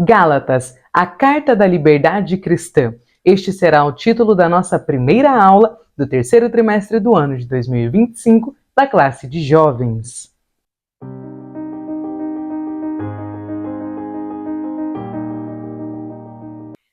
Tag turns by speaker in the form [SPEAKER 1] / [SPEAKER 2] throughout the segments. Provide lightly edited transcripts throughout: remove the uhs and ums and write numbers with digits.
[SPEAKER 1] Gálatas, a Carta da Liberdade Cristã. Este será o título da nossa primeira aula do terceiro trimestre do ano de 2025 da classe de jovens.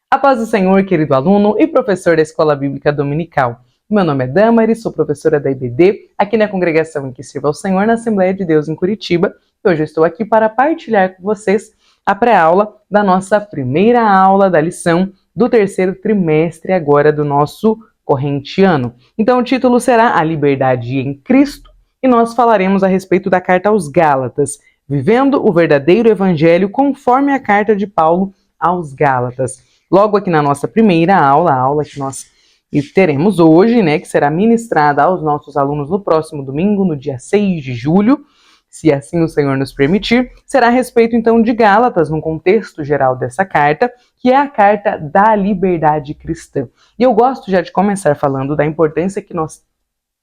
[SPEAKER 1] A paz do Senhor, querido aluno e professor da Escola Bíblica Dominical. Meu nome é Damaris, sou professora da IBD, aqui na congregação em que sirvo ao Senhor na Assembleia de Deus em Curitiba. E hoje eu estou aqui para partilhar com vocês a pré-aula da nossa primeira aula da lição do terceiro trimestre agora do nosso corrente ano. Então o título será A Liberdade em Cristo e nós falaremos a respeito da carta aos Gálatas, vivendo o verdadeiro evangelho conforme a carta de Paulo aos Gálatas. Logo aqui na nossa primeira aula, a aula que nós teremos hoje, que será ministrada aos nossos alunos no próximo domingo, no dia 6 de julho, se assim o Senhor nos permitir, será a respeito então de Gálatas, num contexto geral dessa carta, que é a carta da liberdade cristã. E eu gosto já de começar falando da importância que nós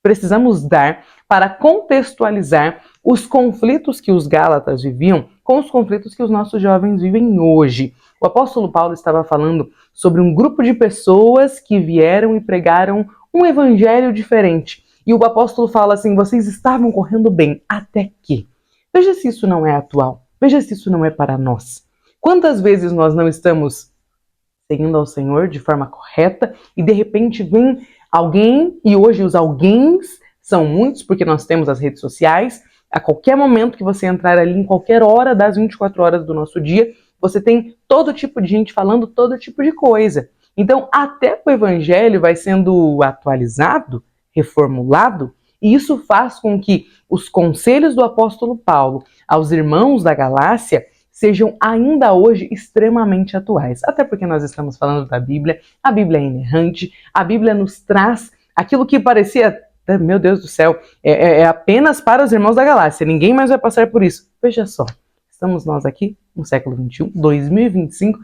[SPEAKER 1] precisamos dar para contextualizar os conflitos que os Gálatas viviam com os conflitos que os nossos jovens vivem hoje. O apóstolo Paulo estava falando sobre um grupo de pessoas que vieram e pregaram um evangelho diferente. E o apóstolo fala assim, vocês estavam correndo bem, até que. Veja se isso não é atual, veja se isso não é para nós. Quantas vezes nós não estamos seguindo ao Senhor de forma correta e de repente vem alguém, e hoje os alguéms são muitos, porque nós temos as redes sociais, a qualquer momento que você entrar ali, em qualquer hora das 24 horas do nosso dia, você tem todo tipo de gente falando todo tipo de coisa. Então, até o evangelho vai sendo atualizado, reformulado, e isso faz com que os conselhos do apóstolo Paulo aos irmãos da Galácia sejam ainda hoje extremamente atuais. Até porque nós estamos falando da Bíblia, a Bíblia é inerrante, a Bíblia nos traz aquilo que parecia, meu Deus do céu, é apenas para os irmãos da Galácia, ninguém mais vai passar por isso. Veja só, estamos nós aqui no século XXI, 2025,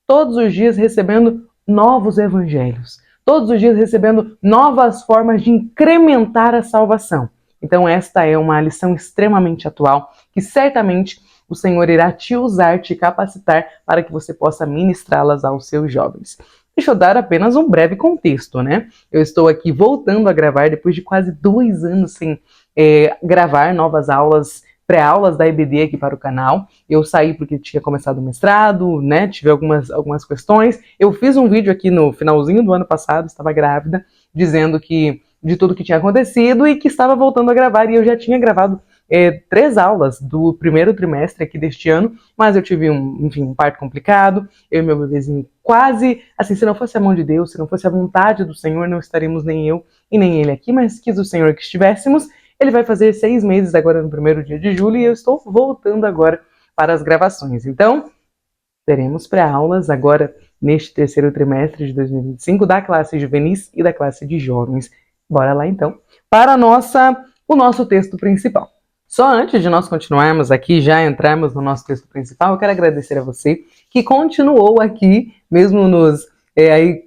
[SPEAKER 1] todos os dias recebendo novos evangelhos, todos os dias recebendo novas formas de incrementar a salvação. Então esta é uma lição extremamente atual, que certamente o Senhor irá te usar, te capacitar para que você possa ministrá-las aos seus jovens. Deixa eu dar apenas um breve contexto, Eu estou aqui voltando a gravar depois de quase 2 anos sem gravar novas aulas, pré-aulas da IBD aqui para o canal. Eu saí porque tinha começado o mestrado, tive algumas questões. Eu fiz um vídeo aqui no finalzinho do ano passado, estava grávida, dizendo de tudo que tinha acontecido e que estava voltando a gravar. E eu já tinha gravado 3 aulas do primeiro trimestre aqui deste ano, mas eu tive um parto complicado, eu e meu bebezinho quase, assim, se não fosse a mão de Deus, se não fosse a vontade do Senhor, não estaríamos nem eu e nem ele aqui, mas quis o Senhor que estivéssemos. Ele vai fazer 6 meses agora no primeiro dia de julho e eu estou voltando agora para as gravações. Então, teremos pré-aulas agora neste terceiro trimestre de 2025 da classe juvenis e da classe de jovens. Bora lá então para o nosso texto principal. Só antes de nós continuarmos aqui, já entrarmos no nosso texto principal, eu quero agradecer a você que continuou aqui, mesmo nos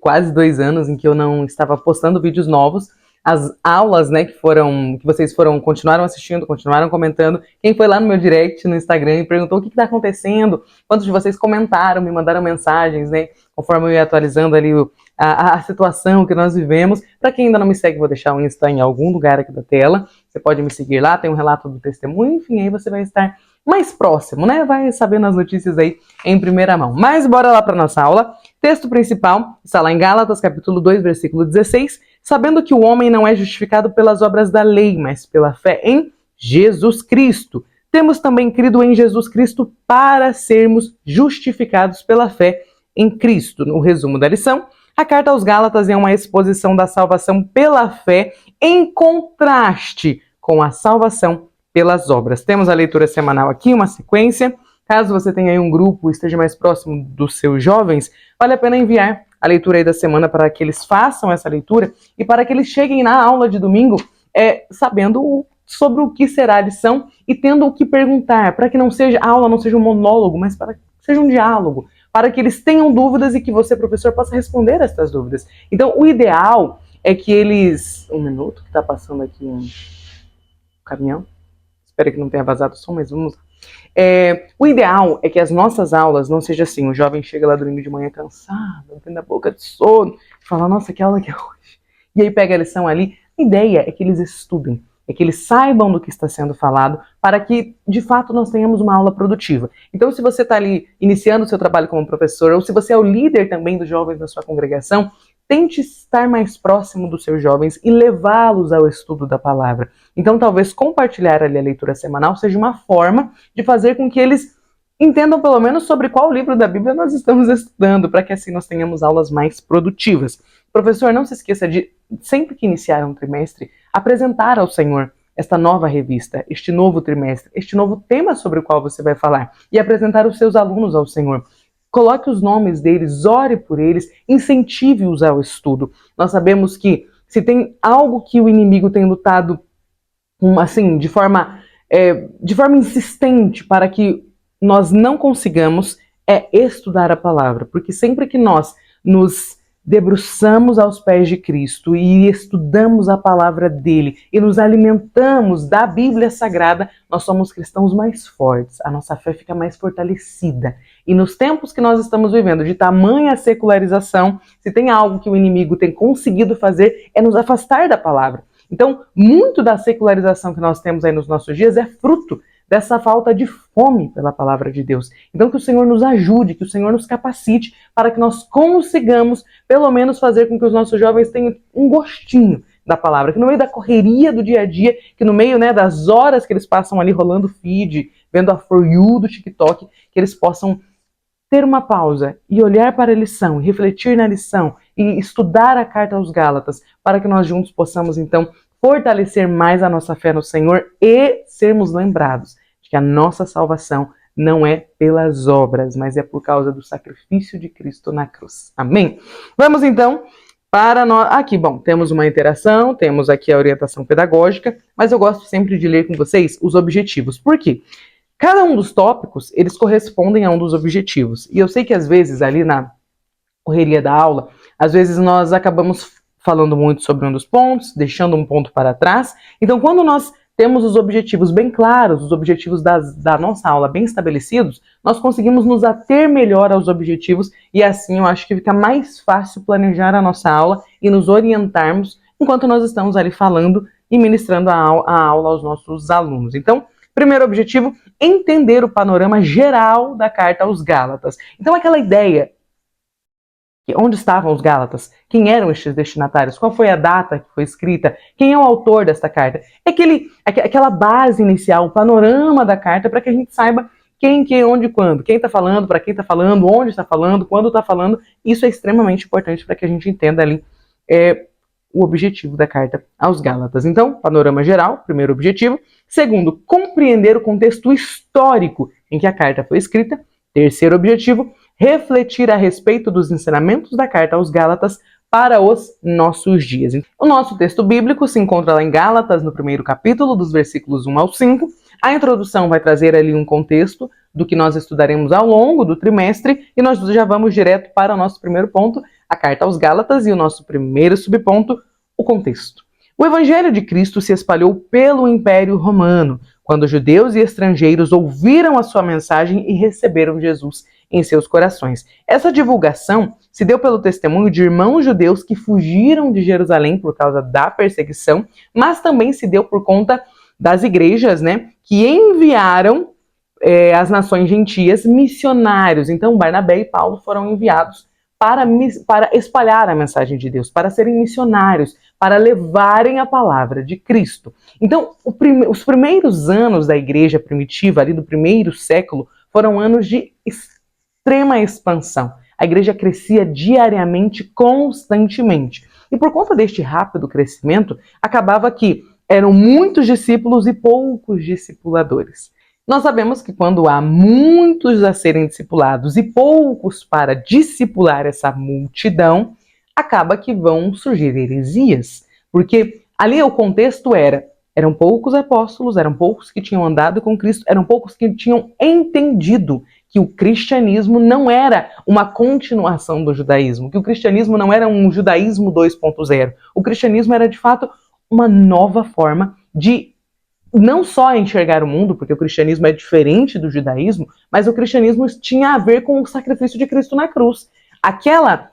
[SPEAKER 1] quase 2 anos em que eu não estava postando vídeos novos, as aulas, que vocês continuaram assistindo, continuaram comentando. Quem foi lá no meu direct no Instagram e perguntou o que está acontecendo, quantos de vocês comentaram, me mandaram mensagens, conforme eu ia atualizando ali a situação que nós vivemos. Para quem ainda não me segue, vou deixar o Insta em algum lugar aqui da tela. Você pode me seguir lá, tem um relato do testemunho, enfim, aí você vai estar mais próximo, Vai sabendo as notícias aí em primeira mão. Mas bora lá para nossa aula. Texto principal está lá em Gálatas, capítulo 2, versículo 16. Sabendo que o homem não é justificado pelas obras da lei, mas pela fé em Jesus Cristo. Temos também crido em Jesus Cristo para sermos justificados pela fé em Cristo. No resumo da lição, a carta aos Gálatas é uma exposição da salvação pela fé em contraste com a salvação pelas obras. Temos a leitura semanal aqui, uma sequência. Caso você tenha aí um grupo, esteja mais próximo dos seus jovens, vale a pena enviar a leitura aí da semana para que eles façam essa leitura e para que eles cheguem na aula de domingo sabendo sobre o que será a lição e tendo o que perguntar, para que a aula não seja um monólogo, mas para que seja um diálogo, para que eles tenham dúvidas e que você, professor, possa responder essas dúvidas. Então, o ideal é que eles... Um minuto, que está passando aqui um caminhão. Espero que não tenha vazado o som, mas vamos... O ideal é que as nossas aulas não sejam assim, o jovem chega lá domingo de manhã cansado, abrindo a boca de sono, e fala, nossa, que aula que é hoje? E aí pega a lição ali. A ideia é que eles estudem, é que eles saibam do que está sendo falado, para que, de fato, nós tenhamos uma aula produtiva. Então, se você está ali iniciando o seu trabalho como professor, ou se você é o líder também dos jovens da sua congregação, tente estar mais próximo dos seus jovens e levá-los ao estudo da palavra. Então, talvez compartilhar ali a leitura semanal seja uma forma de fazer com que eles entendam pelo menos sobre qual livro da Bíblia nós estamos estudando, para que assim nós tenhamos aulas mais produtivas. Professor, não se esqueça de, sempre que iniciar um trimestre, apresentar ao Senhor esta nova revista, este novo trimestre, este novo tema sobre o qual você vai falar, e apresentar os seus alunos ao Senhor. Coloque os nomes deles, ore por eles, incentive-os ao estudo. Nós sabemos que se tem algo que o inimigo tem lutado assim, de forma insistente para que nós não consigamos estudar a palavra, porque sempre que nós nos debruçamos aos pés de Cristo e estudamos a palavra dele e nos alimentamos da Bíblia Sagrada, nós somos cristãos mais fortes, a nossa fé fica mais fortalecida. E nos tempos que nós estamos vivendo, de tamanha secularização, se tem algo que o inimigo tem conseguido fazer, é nos afastar da palavra. Então, muito da secularização que nós temos aí nos nossos dias é fruto dessa falta de fome pela palavra de Deus. Então, que o Senhor nos ajude, que o Senhor nos capacite para que nós consigamos, pelo menos, fazer com que os nossos jovens tenham um gostinho da palavra, que no meio da correria do dia a dia, que no meio, das horas que eles passam ali rolando feed, vendo a For You do TikTok, que eles possam ter uma pausa e olhar para a lição, refletir na lição e estudar a carta aos Gálatas, para que nós juntos possamos, então, fortalecer mais a nossa fé no Senhor e sermos lembrados de que a nossa salvação não é pelas obras, mas é por causa do sacrifício de Cristo na cruz. Amém? Vamos, então, para nós... Aqui, temos uma interação, temos aqui a orientação pedagógica, mas eu gosto sempre de ler com vocês os objetivos. Por quê? Cada um dos tópicos, eles correspondem a um dos objetivos. E eu sei que às vezes, ali na correria da aula, às vezes nós acabamos falando muito sobre um dos pontos, deixando um ponto para trás. Então, quando nós temos os objetivos bem claros, os objetivos da nossa aula bem estabelecidos, nós conseguimos nos ater melhor aos objetivos e assim eu acho que fica mais fácil planejar a nossa aula e nos orientarmos enquanto nós estamos ali falando e ministrando a aula aos nossos alunos. Então, primeiro objetivo, entender o panorama geral da carta aos Gálatas. Então, aquela ideia, onde estavam os Gálatas? Quem eram estes destinatários? Qual foi a data que foi escrita? Quem é o autor desta carta? Aquela base inicial, o panorama da carta, para que a gente saiba quem, onde, quando. Quem está falando, para quem está falando, onde está falando, quando está falando. Isso é extremamente importante para que a gente entenda ali o objetivo da carta aos Gálatas. Então, panorama geral, primeiro objetivo. Segundo, compreender o contexto histórico em que a carta foi escrita. Terceiro objetivo, refletir a respeito dos ensinamentos da carta aos Gálatas para os nossos dias. O nosso texto bíblico se encontra lá em Gálatas, no primeiro capítulo, dos versículos 1 ao 5. A introdução vai trazer ali um contexto do que nós estudaremos ao longo do trimestre e nós já vamos direto para o nosso primeiro ponto, a carta aos Gálatas, e o nosso primeiro subponto, o contexto. O Evangelho de Cristo se espalhou pelo Império Romano, quando judeus e estrangeiros ouviram a sua mensagem e receberam Jesus em seus corações. Essa divulgação se deu pelo testemunho de irmãos judeus que fugiram de Jerusalém por causa da perseguição, mas também se deu por conta das igrejas, que enviaram às nações gentias missionários. Então, Barnabé e Paulo foram enviados para espalhar a mensagem de Deus, para serem missionários, para levarem a palavra de Cristo. Então, os primeiros anos da igreja primitiva, ali do primeiro século, foram anos de extrema expansão. A igreja crescia diariamente, constantemente. E por conta deste rápido crescimento, acabava que eram muitos discípulos e poucos discipuladores. Nós sabemos que quando há muitos a serem discipulados e poucos para discipular essa multidão, acaba que vão surgir heresias. Porque ali o contexto eram poucos apóstolos, eram poucos que tinham andado com Cristo, eram poucos que tinham entendido que o cristianismo não era uma continuação do judaísmo, que o cristianismo não era um judaísmo 2.0. O cristianismo era, de fato, uma nova forma de não só enxergar o mundo, porque o cristianismo é diferente do judaísmo, mas o cristianismo tinha a ver com o sacrifício de Cristo na cruz.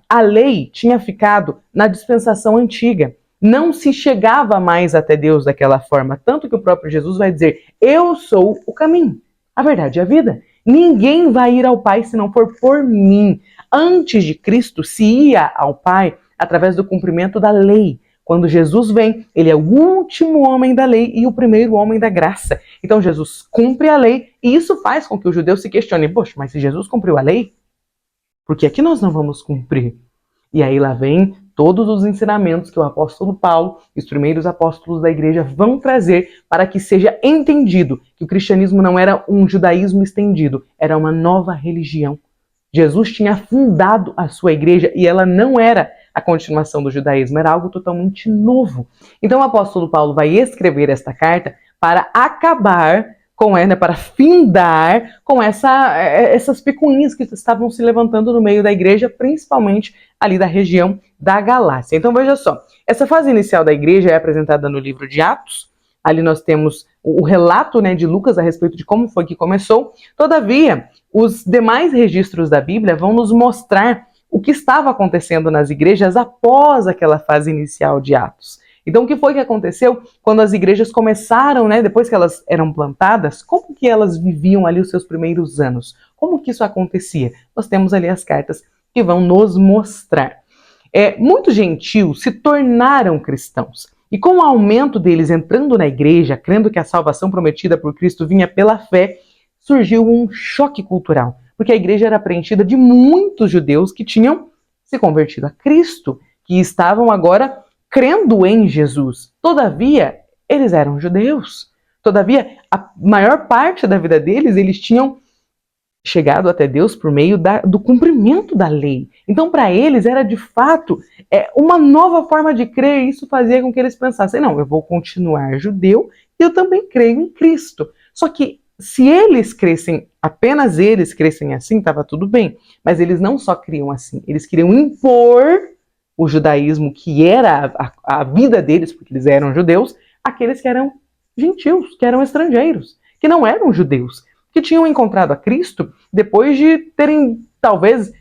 [SPEAKER 1] A lei tinha ficado na dispensação antiga. Não se chegava mais até Deus daquela forma. Tanto que o próprio Jesus vai dizer: eu sou o caminho, a verdade e a vida. Ninguém vai ir ao Pai se não for por mim. Antes de Cristo se ia ao Pai através do cumprimento da lei. Quando Jesus vem, ele é o último homem da lei e o primeiro homem da graça. Então Jesus cumpre a lei e isso faz com que os judeus se questionem: poxa, mas se Jesus cumpriu a lei, por que é que nós não vamos cumprir? E aí lá vem todos os ensinamentos que o apóstolo Paulo e os primeiros apóstolos da igreja vão trazer para que seja entendido que o cristianismo não era um judaísmo estendido, era uma nova religião. Jesus tinha fundado a sua igreja e ela não era a continuação do judaísmo, era algo totalmente novo. Então o apóstolo Paulo vai escrever esta carta para acabar com ela, para findar com essas picuinhas que estavam se levantando no meio da igreja, principalmente ali da região da Galácia. Então veja só, essa fase inicial da igreja é apresentada no livro de Atos. Ali nós temos o relato, né, de Lucas a respeito de como foi que começou. Todavia, os demais registros da Bíblia vão nos mostrar o que estava acontecendo nas igrejas após aquela fase inicial de Atos. Então, o que foi que aconteceu quando as igrejas começaram, né, depois que elas eram plantadas, como que elas viviam ali os seus primeiros anos? Como que isso acontecia? Nós temos ali as cartas que vão nos mostrar. Muitos gentios se tornaram cristãos. E com o aumento deles entrando na igreja, crendo que a salvação prometida por Cristo vinha pela fé, surgiu um choque cultural. Porque a igreja era preenchida de muitos judeus que tinham se convertido a Cristo, que estavam agora crendo em Jesus. Todavia, eles eram judeus. Todavia, a maior parte da vida deles, eles tinham chegado até Deus por meio do cumprimento da lei. Então, para eles, era de fato uma nova forma de crer, e isso fazia com que eles pensassem: não, eu vou continuar judeu e eu também creio em Cristo. Só que, se eles crescem, apenas eles crescem assim, estava tudo bem. Mas eles não só criam assim, eles queriam impor o judaísmo, que era a vida deles, porque eles eram judeus, àqueles que eram gentios, que eram estrangeiros, que não eram judeus, que tinham encontrado a Cristo depois de terem, talvez,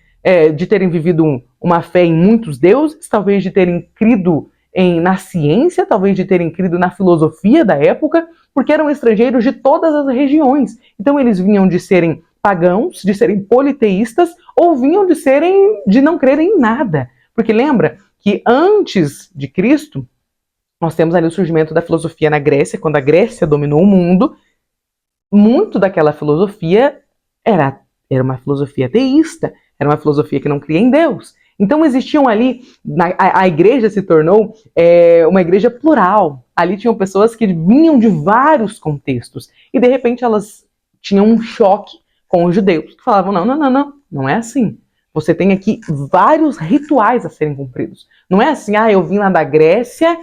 [SPEAKER 1] de terem vivido uma fé em muitos deuses, talvez de terem crido na ciência, talvez de terem crido na filosofia da época, porque eram estrangeiros de todas as regiões. Então eles vinham de serem pagãos, de serem politeístas, ou vinham de não crerem em nada. Porque lembra que antes de Cristo, nós temos ali o surgimento da filosofia na Grécia, quando a Grécia dominou o mundo. Muito daquela filosofia era uma filosofia teísta, era uma filosofia que não cria em Deus. Então existiam ali, a igreja se tornou uma igreja plural. Ali tinham pessoas que vinham de vários contextos. E de repente elas tinham um choque com os judeus, que falavam: não é assim. Você tem aqui vários rituais a serem cumpridos. Não é assim: eu vim lá da Grécia,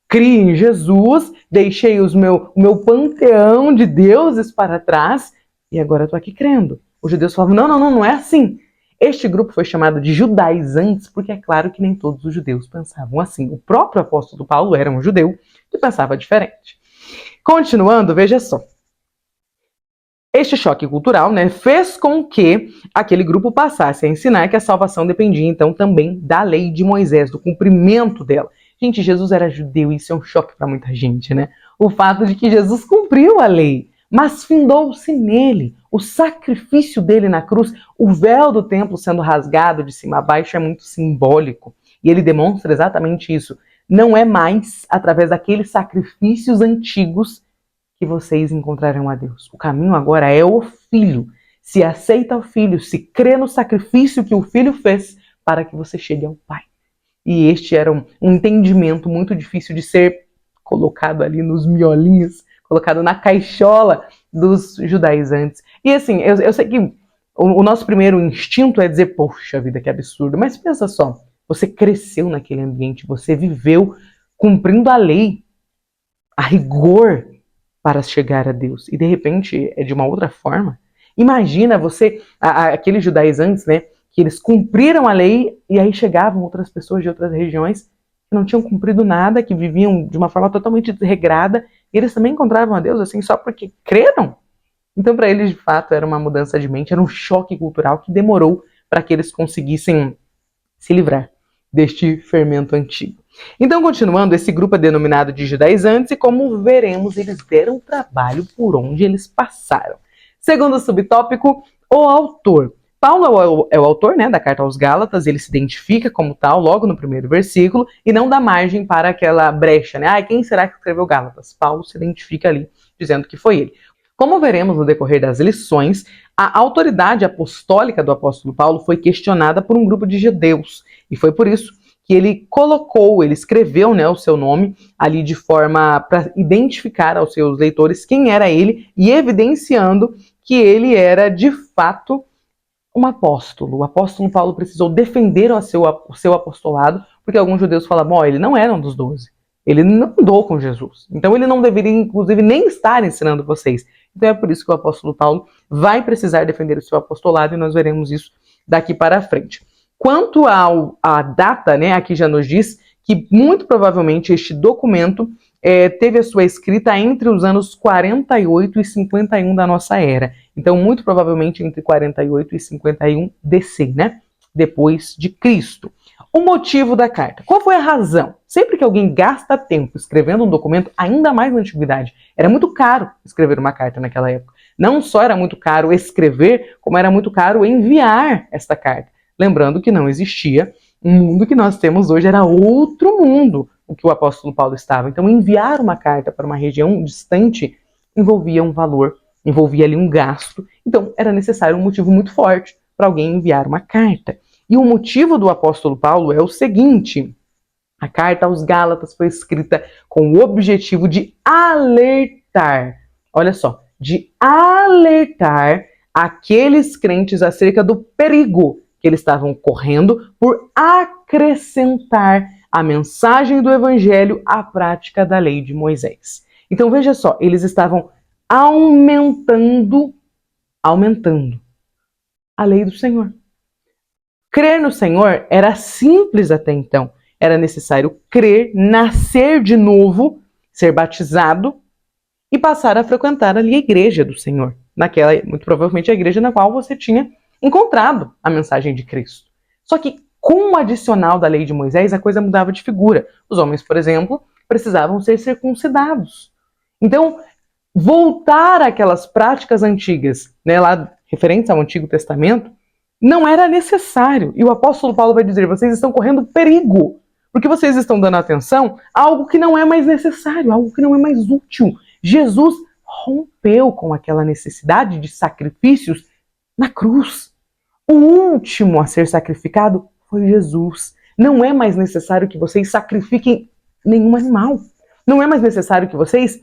[SPEAKER 1] criei em Jesus, deixei o meu panteão de deuses para trás e agora estou aqui crendo. Os judeus falavam: não é assim. Este grupo foi chamado de judaizantes porque é claro que nem todos os judeus pensavam assim. O próprio apóstolo Paulo era um judeu que pensava diferente. Continuando, veja só. Este choque cultural, né, fez com que aquele grupo passasse a ensinar que a salvação dependia, então, também da lei de Moisés, do cumprimento dela. Gente, Jesus era judeu e isso é um choque para muita gente, né? O fato de que Jesus cumpriu a lei, mas findou-se nele. O sacrifício dele na cruz, o véu do templo sendo rasgado de cima a baixo é muito simbólico. E ele demonstra exatamente isso. Não é mais através daqueles sacrifícios antigos que vocês encontrarão a Deus. O caminho agora é o Filho. Se aceita o Filho, se crê no sacrifício que o Filho fez para que você chegue ao Pai. E este era um entendimento muito difícil de ser colocado ali nos miolinhos, colocado na caixola dos judaizantes. E assim, eu sei que o nosso primeiro instinto é dizer: poxa vida, que absurdo. Mas pensa só, você cresceu naquele ambiente, você viveu cumprindo a lei, a rigor, para chegar a Deus. E de repente é de uma outra forma. Imagina você, aqueles judaizantes, né, que eles cumpriram a lei e aí chegavam outras pessoas de outras regiões que não tinham cumprido nada, que viviam de uma forma totalmente desregrada, E eles também encontravam a Deus assim só porque creram? Então, para eles, de fato, era uma mudança de mente, era um choque cultural que demorou para que eles conseguissem se livrar deste fermento antigo. Então, continuando, esse grupo é denominado de judaizantes e, como veremos, eles deram trabalho por onde eles passaram. Segundo subtópico, o autor. Paulo é o autor, né, da carta aos Gálatas, ele se identifica como tal logo no primeiro versículo e não dá margem para aquela brecha, né? Quem será que escreveu Gálatas? Paulo se identifica ali, dizendo que foi ele. Como veremos no decorrer das lições, a autoridade apostólica do apóstolo Paulo foi questionada por um grupo de judeus, e foi por isso que ele escreveu, né, o seu nome ali de forma para identificar aos seus leitores quem era ele e evidenciando que ele era de fato um apóstolo. O apóstolo Paulo precisou defender o seu apostolado, porque alguns judeus falavam, ele não era um dos 12. Ele não andou com Jesus. Então ele não deveria, inclusive, nem estar ensinando vocês. Então é por isso que o apóstolo Paulo vai precisar defender o seu apostolado e nós veremos isso daqui para frente. Quanto à data, né, aqui já nos diz que muito provavelmente este documento teve a sua escrita entre os anos 48 e 51 da nossa era. Então, muito provavelmente entre 48 e 51 DC, né? Depois de Cristo. O motivo da carta. Qual foi a razão? Sempre que alguém gasta tempo escrevendo um documento, ainda mais na antiguidade, era muito caro escrever uma carta naquela época. Não só era muito caro escrever, como era muito caro enviar esta carta. Lembrando que não existia o mundo que nós temos hoje, era outro mundo o que o apóstolo Paulo estava. Então, enviar uma carta para uma região distante envolvia um valor, envolvia ali um gasto. Então, era necessário um motivo muito forte para alguém enviar uma carta. E o motivo do apóstolo Paulo é o seguinte: a carta aos Gálatas foi escrita com o objetivo de alertar, olha só, de alertar aqueles crentes acerca do perigo que eles estavam correndo por acrescentar a mensagem do evangelho à prática da lei de Moisés. Então veja só, eles estavam aumentando a lei do Senhor. Crer no Senhor era simples até então. Era necessário crer, nascer de novo, ser batizado e passar a frequentar ali a igreja do Senhor. Naquela, muito provavelmente, a igreja na qual você tinha encontrado a mensagem de Cristo. Só que com o adicional da lei de Moisés, a coisa mudava de figura. Os homens, por exemplo, precisavam ser circuncidados. Então, voltar àquelas práticas antigas, né, lá referentes ao Antigo Testamento, não era necessário. E o apóstolo Paulo vai dizer, vocês estão correndo perigo, porque vocês estão dando atenção a algo que não é mais necessário, algo que não é mais útil. Jesus rompeu com aquela necessidade de sacrifícios na cruz. O último a ser sacrificado foi Jesus. Não é mais necessário que vocês sacrifiquem nenhum animal. Não é mais necessário que vocês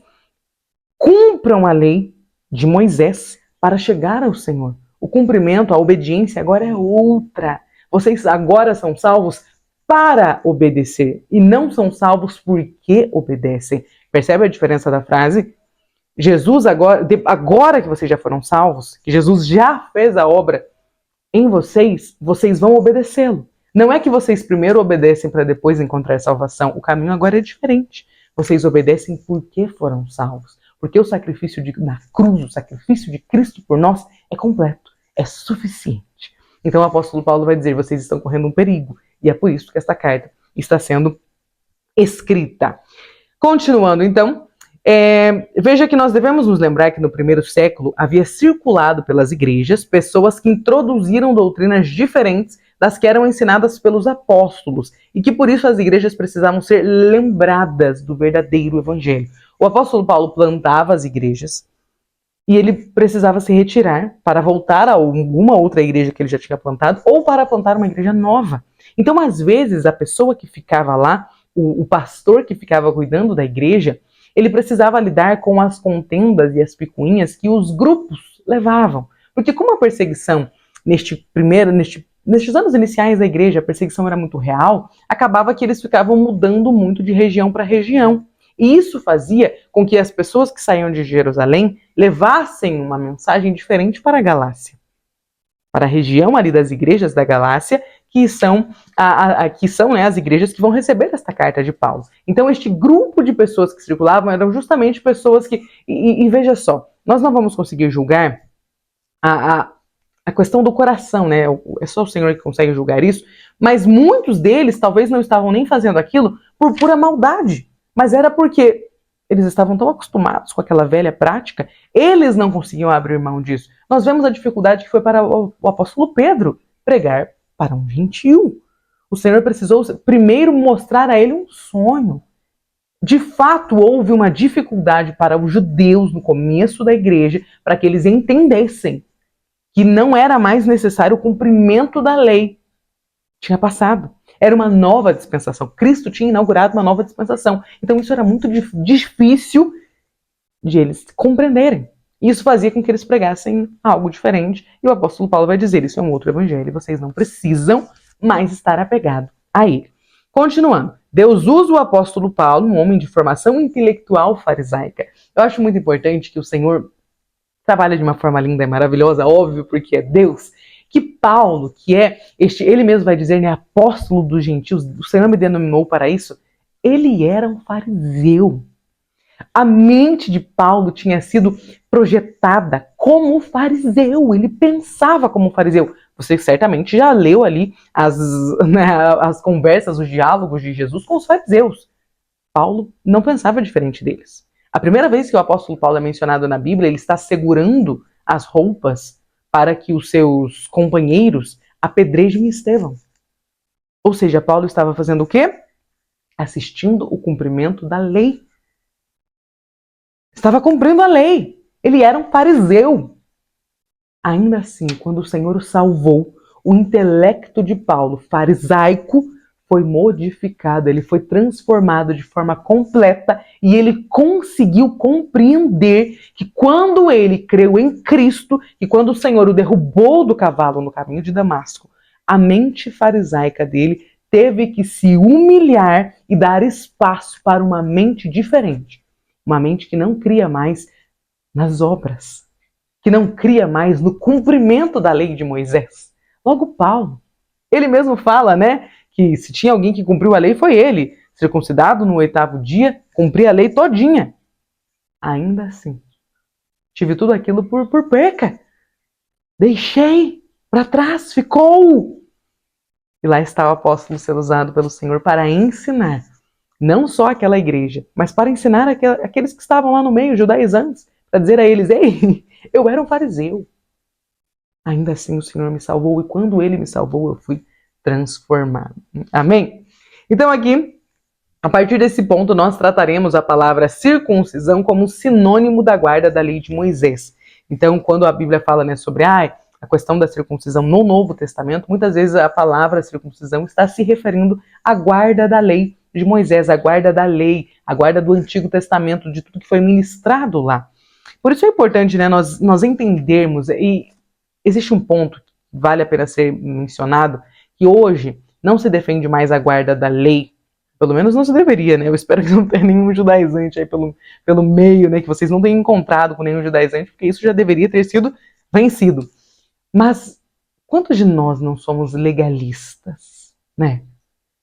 [SPEAKER 1] cumpram a lei de Moisés para chegar ao Senhor. O cumprimento, a obediência agora é outra. Vocês agora são salvos para obedecer e não são salvos porque obedecem. Percebe a diferença da frase? Jesus agora que vocês já foram salvos, que Jesus já fez a obra em vocês, vocês vão obedecê-lo. Não é que vocês primeiro obedecem para depois encontrar salvação. O caminho agora é diferente. Vocês obedecem porque foram salvos. Porque o sacrifício na cruz, o sacrifício de Cristo por nós é completo, é suficiente. Então o apóstolo Paulo vai dizer, vocês estão correndo um perigo. E é por isso que esta carta está sendo escrita. Continuando então, veja que nós devemos nos lembrar que no primeiro século havia circulado pelas igrejas pessoas que introduziram doutrinas diferentes das que eram ensinadas pelos apóstolos e que por isso as igrejas precisavam ser lembradas do verdadeiro evangelho. O apóstolo Paulo plantava as igrejas e ele precisava se retirar para voltar a alguma outra igreja que ele já tinha plantado ou para plantar uma igreja nova. Então, às vezes, a pessoa que ficava lá, o pastor que ficava cuidando da igreja, ele precisava lidar com as contendas e as picuinhas que os grupos levavam. Porque como a perseguição, nestes anos iniciais da igreja, a perseguição era muito real, acabava que eles ficavam mudando muito de região para região. E isso fazia com que as pessoas que saíam de Jerusalém levassem uma mensagem diferente para a Galácia. Para a região ali das igrejas da Galácia, que são, né, as igrejas que vão receber esta carta de Paulo. Então, este grupo de pessoas que circulavam eram justamente pessoas que... E veja só, nós não vamos conseguir julgar a questão do coração, né? É só o Senhor que consegue julgar isso, mas muitos deles talvez não estavam nem fazendo aquilo por pura maldade, mas era porque eles estavam tão acostumados com aquela velha prática, eles não conseguiam abrir mão disso. Nós vemos a dificuldade que foi para o apóstolo Pedro pregar para um gentio. O Senhor precisou primeiro mostrar a ele um sonho. De fato, houve uma dificuldade para os judeus no começo da igreja, para que eles entendessem que não era mais necessário o cumprimento da lei. Tinha passado. Era uma nova dispensação. Cristo tinha inaugurado uma nova dispensação. Então isso era muito difícil de eles compreenderem. Isso fazia com que eles pregassem algo diferente. E o apóstolo Paulo vai dizer, isso é um outro evangelho, vocês não precisam mais estar apegado a ele. Continuando. Deus usa o apóstolo Paulo, um homem de formação intelectual farisaica. Eu acho muito importante que o Senhor trabalha de uma forma linda e maravilhosa, óbvio, porque é Deus, que Paulo, que é ele mesmo vai dizer, né, apóstolo dos gentios, o Senhor me denominou para isso, ele era um fariseu. A mente de Paulo tinha sido projetada como fariseu, ele pensava como fariseu. Você certamente já leu ali as conversas, os diálogos de Jesus com os fariseus. Paulo não pensava diferente deles. A primeira vez que o apóstolo Paulo é mencionado na Bíblia, ele está segurando as roupas para que os seus companheiros apedrejem Estevão. Ou seja, Paulo estava fazendo o quê? Assistindo o cumprimento da lei. Estava cumprindo a lei. Ele era um fariseu. Ainda assim, quando o Senhor o salvou, o intelecto de Paulo, farisaico, foi modificado, ele foi transformado de forma completa e ele conseguiu compreender que quando ele creu em Cristo e quando o Senhor o derrubou do cavalo no caminho de Damasco, a mente farisaica dele teve que se humilhar e dar espaço para uma mente diferente. Uma mente que não cria mais nas obras, que não cria mais no cumprimento da lei de Moisés. Logo Paulo, ele mesmo fala, né, que se tinha alguém que cumpriu a lei foi ele, circuncidado no 8º dia, cumpria a lei todinha. Ainda assim, tive tudo aquilo por perca. Deixei para trás, ficou. E lá está o apóstolo sendo usado pelo Senhor para ensinar, não só aquela igreja, mas para ensinar aqueles que estavam lá no meio, judaizantes, para dizer a eles, ei, eu era um fariseu. Ainda assim o Senhor me salvou e quando Ele me salvou eu fui transformado. Amém? Então aqui, a partir desse ponto, nós trataremos a palavra circuncisão como sinônimo da guarda da lei de Moisés. Então, quando a Bíblia fala, né, sobre a questão da circuncisão no Novo Testamento, muitas vezes a palavra circuncisão está se referindo à guarda da lei de Moisés, à guarda da lei, à guarda do Antigo Testamento, de tudo que foi ministrado lá. Por isso é importante, né, nós entendermos, e existe um ponto que vale a pena ser mencionado, que hoje não se defende mais a guarda da lei, pelo menos não se deveria, né? Eu espero que não tenha nenhum judaizante aí pelo meio, né? Que vocês não tenham encontrado com nenhum judaizante, porque isso já deveria ter sido vencido. Mas quantos de nós não somos legalistas, né?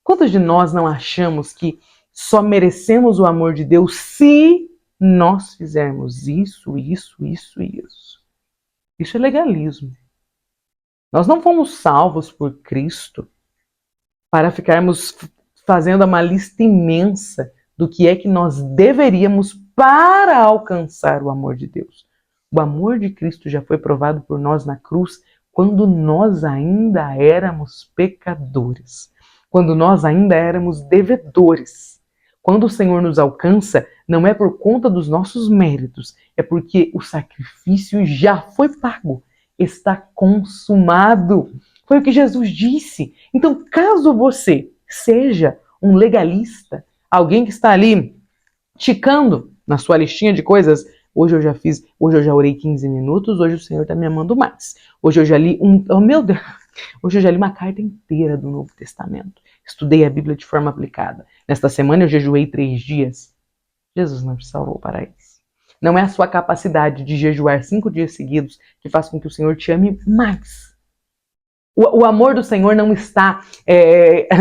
[SPEAKER 1] Quantos de nós não achamos que só merecemos o amor de Deus se nós fizermos isso, isso, isso e isso? Isso é legalismo. Nós não fomos salvos por Cristo para ficarmos fazendo uma lista imensa do que é que nós deveríamos para alcançar o amor de Deus. O amor de Cristo já foi provado por nós na cruz quando nós ainda éramos pecadores, quando nós ainda éramos devedores. Quando o Senhor nos alcança, não é por conta dos nossos méritos, é porque o sacrifício já foi pago, está consumado. Foi o que Jesus disse. Então, caso você seja um legalista, alguém que está ali ticando na sua listinha de coisas, hoje eu já orei 15 minutos, hoje o Senhor está me amando mais. Hoje eu já li hoje eu já li uma carta inteira do Novo Testamento. Estudei a Bíblia de forma aplicada. Nesta semana eu jejuei 3 dias. Jesus não te salvou para isso. Não é a sua capacidade de jejuar 5 dias seguidos que faz com que o Senhor te ame mais. O amor do Senhor não está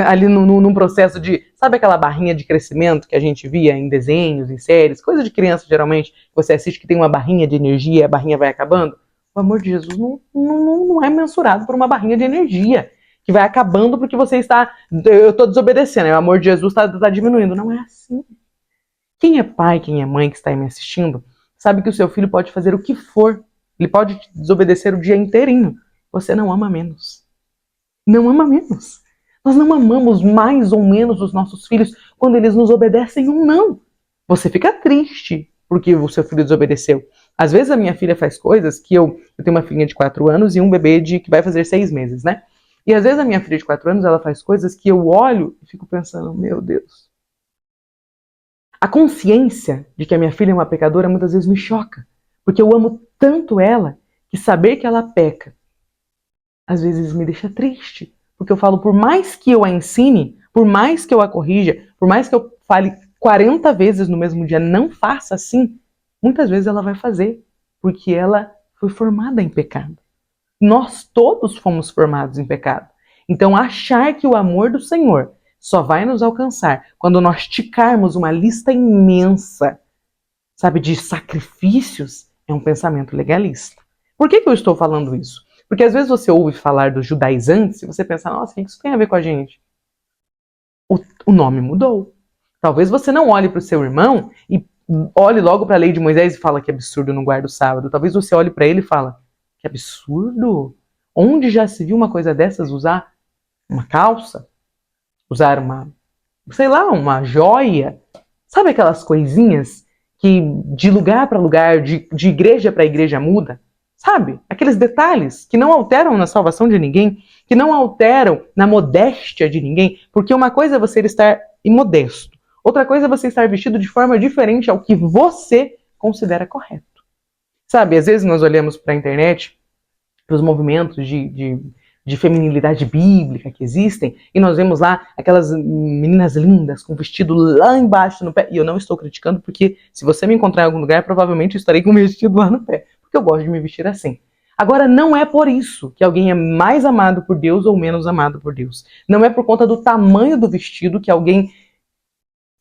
[SPEAKER 1] ali num processo de... Sabe aquela barrinha de crescimento que a gente via em desenhos, em séries, coisa de criança geralmente, você assiste que tem uma barrinha de energia e a barrinha vai acabando? O amor de Jesus não é mensurado por uma barrinha de energia que vai acabando porque você está... Eu estou desobedecendo, o amor de Jesus está diminuindo. Não é assim. Quem é pai, quem é mãe que está aí me assistindo, sabe que o seu filho pode fazer o que for. Ele pode te desobedecer o dia inteirinho. Você não ama menos. Não ama menos. Nós não amamos mais ou menos os nossos filhos quando eles nos obedecem ou não. Você fica triste porque o seu filho desobedeceu. Às vezes a minha filha faz coisas que eu tenho uma filhinha de 4 anos e um bebê que vai fazer 6 meses, né? E às vezes a minha filha de 4 anos, ela faz coisas que eu olho e fico pensando, meu Deus. A consciência de que a minha filha é uma pecadora muitas vezes me choca. Porque eu amo tanto ela que saber que ela peca às vezes me deixa triste. Porque eu falo, por mais que eu a ensine, por mais que eu a corrija, por mais que eu fale 40 vezes no mesmo dia, não faça assim, muitas vezes ela vai fazer. Porque ela foi formada em pecado. Nós todos fomos formados em pecado. Então, achar que o amor do Senhor só vai nos alcançar quando nós ticarmos uma lista imensa, sabe, de sacrifícios, é um pensamento legalista. Por que eu estou falando isso? Porque às vezes você ouve falar dos judaizantes e você pensa, nossa, o que isso tem a ver com a gente? O nome mudou. Talvez você não olhe para o seu irmão e olhe logo para a lei de Moisés e fala que absurdo, não guarda o sábado. Talvez você olhe para ele e fala, que absurdo! Onde já se viu uma coisa dessas? Usar uma calça? Usar uma joia? Sabe aquelas coisinhas que de lugar para lugar, de igreja para igreja muda? Sabe? Aqueles detalhes que não alteram na salvação de ninguém, que não alteram na modéstia de ninguém, porque uma coisa é você estar imodesto, outra coisa é você estar vestido de forma diferente ao que você considera correto. Sabe, às vezes nós olhamos para a internet, para os movimentos de feminilidade bíblica que existem, e nós vemos lá aquelas meninas lindas com vestido lá embaixo no pé, e eu não estou criticando, porque se você me encontrar em algum lugar, provavelmente eu estarei com o vestido lá no pé, porque eu gosto de me vestir assim. Agora, não é por isso que alguém é mais amado por Deus ou menos amado por Deus. Não é por conta do tamanho do vestido que alguém,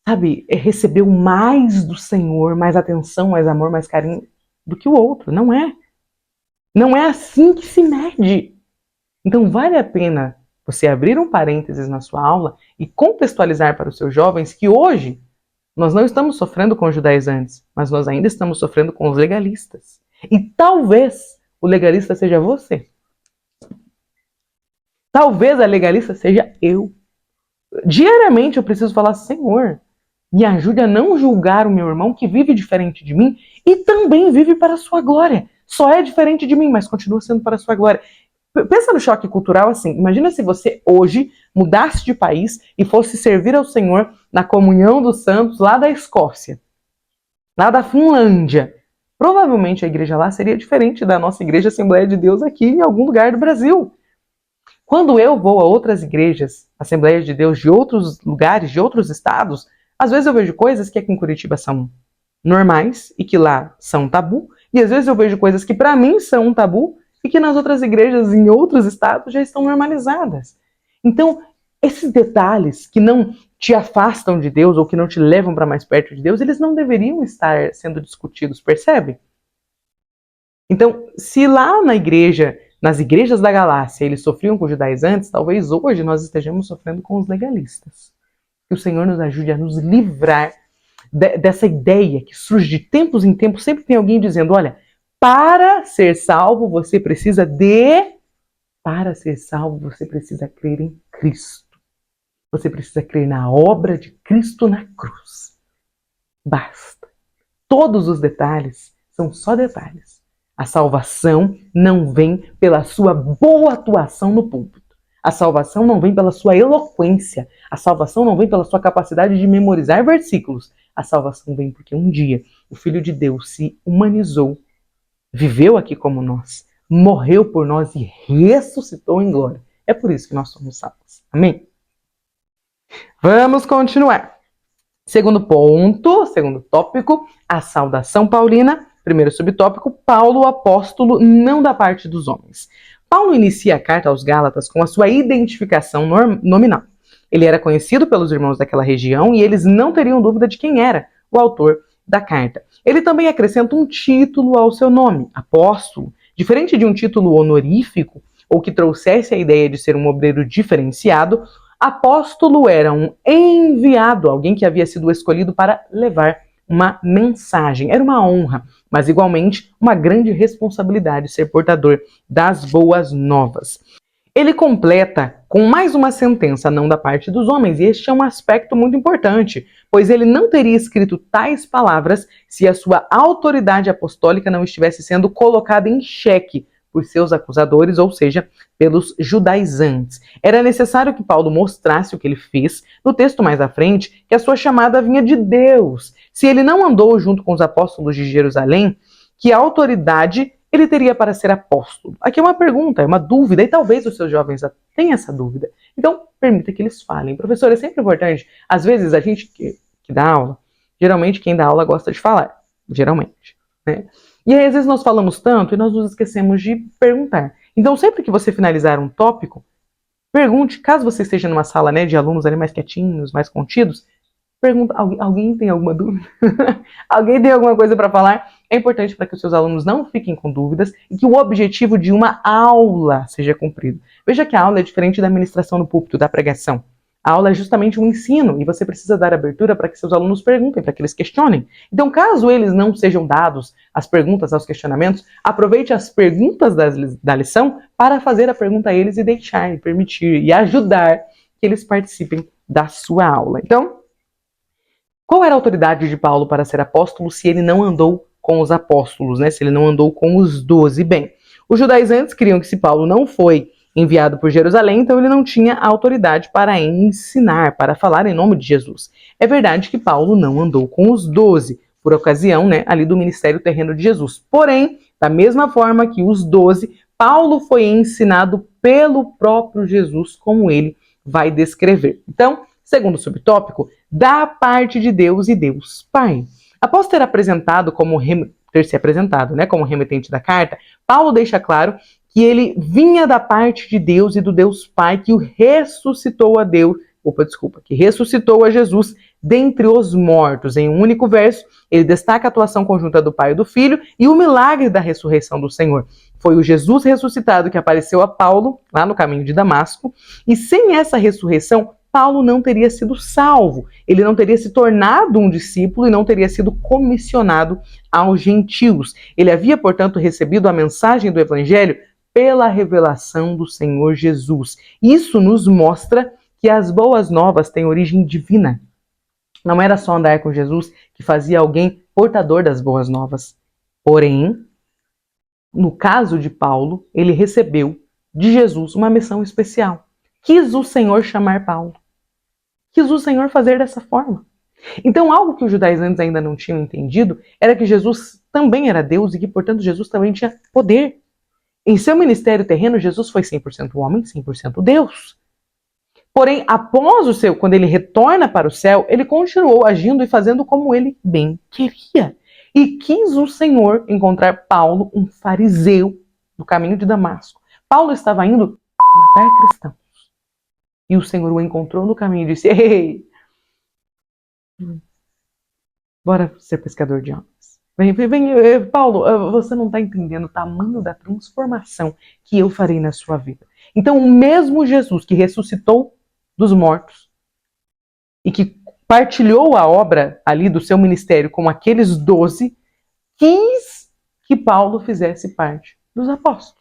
[SPEAKER 1] sabe, recebeu mais do Senhor, mais atenção, mais amor, mais carinho do que o outro. Não é. Não é assim que se mede. Então vale a pena você abrir um parênteses na sua aula e contextualizar para os seus jovens que hoje nós não estamos sofrendo com os judaizantes, mas nós ainda estamos sofrendo com os legalistas. E talvez o legalista seja você. Talvez a legalista seja eu. Diariamente eu preciso falar, Senhor, me ajude a não julgar o meu irmão que vive diferente de mim e também vive para a sua glória. Só é diferente de mim, mas continua sendo para a sua glória. Pensa no choque cultural assim. Imagina se você hoje mudasse de país e fosse servir ao Senhor na comunhão dos santos lá da Escócia, lá da Finlândia. Provavelmente a igreja lá seria diferente da nossa igreja Assembleia de Deus aqui em algum lugar do Brasil. Quando eu vou a outras igrejas, Assembleias de Deus de outros lugares, de outros estados, às vezes eu vejo coisas que aqui em Curitiba são normais e que lá são tabu, e às vezes eu vejo coisas que para mim são um tabu e que nas outras igrejas em outros estados já estão normalizadas. Então, esses detalhes que não te afastam de Deus ou que não te levam para mais perto de Deus, eles não deveriam estar sendo discutidos, percebe? Então, se lá na igreja, nas igrejas da Galácia, eles sofriam com os judaizantes, talvez hoje nós estejamos sofrendo com os legalistas. Que o Senhor nos ajude a nos livrar dessa ideia que surge de tempos em tempos, sempre tem alguém dizendo, olha, para ser salvo você precisa de... Para ser salvo você precisa crer em Cristo. Você precisa crer na obra de Cristo na cruz. Basta. Todos os detalhes são só detalhes. A salvação não vem pela sua boa atuação no púlpito. A salvação não vem pela sua eloquência. A salvação não vem pela sua capacidade de memorizar versículos. A salvação vem porque um dia o Filho de Deus se humanizou, viveu aqui como nós, morreu por nós e ressuscitou em glória. É por isso que nós somos salvos. Amém? Vamos continuar. Segundo ponto, segundo tópico, a saudação paulina. Primeiro subtópico, Paulo, o apóstolo, não da parte dos homens. Paulo inicia a carta aos Gálatas com a sua identificação nominal. Ele era conhecido pelos irmãos daquela região e eles não teriam dúvida de quem era o autor da carta. Ele também acrescenta um título ao seu nome, apóstolo. Diferente de um título honorífico, ou que trouxesse a ideia de ser um obreiro diferenciado, apóstolo era um enviado, alguém que havia sido escolhido para levar uma mensagem. Era uma honra, mas igualmente uma grande responsabilidade ser portador das boas novas. Ele completa com mais uma sentença, não da parte dos homens, e este é um aspecto muito importante, pois ele não teria escrito tais palavras se a sua autoridade apostólica não estivesse sendo colocada em xeque por seus acusadores, ou seja, pelos judaizantes. Era necessário que Paulo mostrasse o que ele fez, no texto mais à frente, que a sua chamada vinha de Deus. Se ele não andou junto com os apóstolos de Jerusalém, que autoridade ele teria para ser apóstolo? Aqui é uma pergunta, é uma dúvida, e talvez os seus jovens tenham essa dúvida. Então, permita que eles falem. Professor, é sempre importante. Às vezes, a gente que dá aula, geralmente quem dá aula gosta de falar. Geralmente, né? E aí, às vezes, nós falamos tanto e nós nos esquecemos de perguntar. Então, sempre que você finalizar um tópico, pergunte, caso você esteja numa sala, né, de alunos ali mais quietinhos, mais contidos, pergunta, alguém tem alguma dúvida? Alguém tem alguma coisa para falar? É importante para que os seus alunos não fiquem com dúvidas e que o objetivo de uma aula seja cumprido. Veja que a aula é diferente da ministração no púlpito, da pregação. A aula é justamente um ensino e você precisa dar abertura para que seus alunos perguntem, para que eles questionem. Então, caso eles não sejam dados as perguntas, aos questionamentos, aproveite as perguntas da lição para fazer a pergunta a eles e deixar, e permitir e ajudar que eles participem da sua aula. Então, qual era a autoridade de Paulo para ser apóstolo se ele não andou com os apóstolos, né? Se ele não andou com os 12? Bem, os judaizantes criam que se Paulo não foi enviado por Jerusalém, então ele não tinha autoridade para ensinar, para falar em nome de Jesus. É verdade que Paulo não andou com os 12, por ocasião, né, ali do ministério terreno de Jesus. Porém, da mesma forma que os 12, Paulo foi ensinado pelo próprio Jesus, como ele vai descrever. Então, segundo o subtópico, da parte de Deus e Deus Pai. Após ter se apresentado, né, como remetente da carta, Paulo deixa claro que ele vinha da parte de Deus e do Deus Pai que que ressuscitou a Jesus dentre os mortos. Em um único verso, ele destaca a atuação conjunta do Pai e do Filho e o milagre da ressurreição do Senhor. Foi o Jesus ressuscitado que apareceu a Paulo lá no caminho de Damasco, e sem essa ressurreição, Paulo não teria sido salvo, ele não teria se tornado um discípulo e não teria sido comissionado aos gentios. Ele havia, portanto, recebido a mensagem do Evangelho pela revelação do Senhor Jesus. Isso nos mostra que as boas novas têm origem divina. Não era só andar com Jesus que fazia alguém portador das boas novas. Porém, no caso de Paulo, ele recebeu de Jesus uma missão especial. Quis o Senhor chamar Paulo. Quis o Senhor fazer dessa forma. Então, algo que os judaizantes ainda não tinham entendido era que Jesus também era Deus e que, portanto, Jesus também tinha poder. Em seu ministério terreno, Jesus foi 100% homem, 100% Deus. Porém, quando ele retorna para o céu, ele continuou agindo e fazendo como ele bem queria. E quis o Senhor encontrar Paulo, um fariseu, no caminho de Damasco. Paulo estava indo matar cristãos. E o Senhor o encontrou no caminho e disse: Ei, bora ser pescador de homens. Vem, Paulo, você não está entendendo o tamanho da transformação que eu farei na sua vida. Então, o mesmo Jesus que ressuscitou dos mortos e que partilhou a obra ali do seu ministério com aqueles 12, quis que Paulo fizesse parte dos apóstolos.